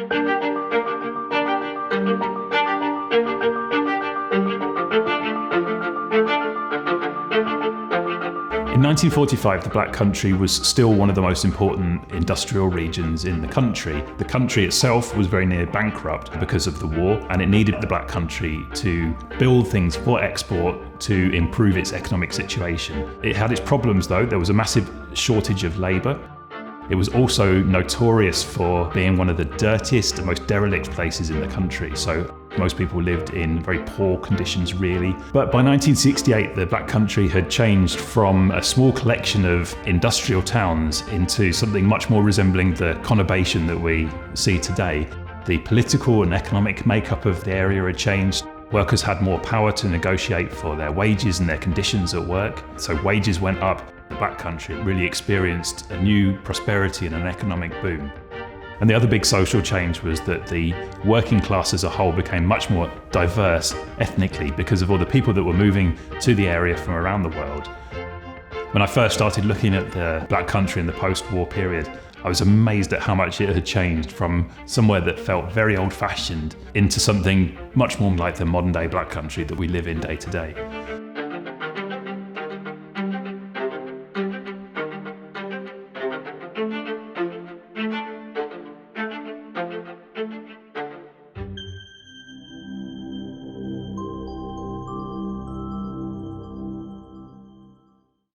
In 1945, the Black Country was still one of the most important industrial regions in the country. The country itself was very near bankrupt because of the war, and it needed the Black Country to build things for export to improve its economic situation. It had its problems though. There was a massive shortage of labour. It was also notorious for being one of the dirtiest and most derelict places in the country. So most people lived in very poor conditions, really. But by 1968, the Black Country had changed from a small collection of industrial towns into something much more resembling the conurbation that we see today. The political and economic makeup of the area had changed. Workers had more power to negotiate for their wages and their conditions at work. So wages went up. The Black Country really experienced a new prosperity and an economic boom. And the other big social change was that the working class as a whole became much more diverse ethnically because of all the people that were moving to the area from around the world. When I first started looking at the Black Country in the post-war period, I was amazed at how much it had changed from somewhere that felt very old-fashioned into something much more like the modern-day Black Country that we live in day to day.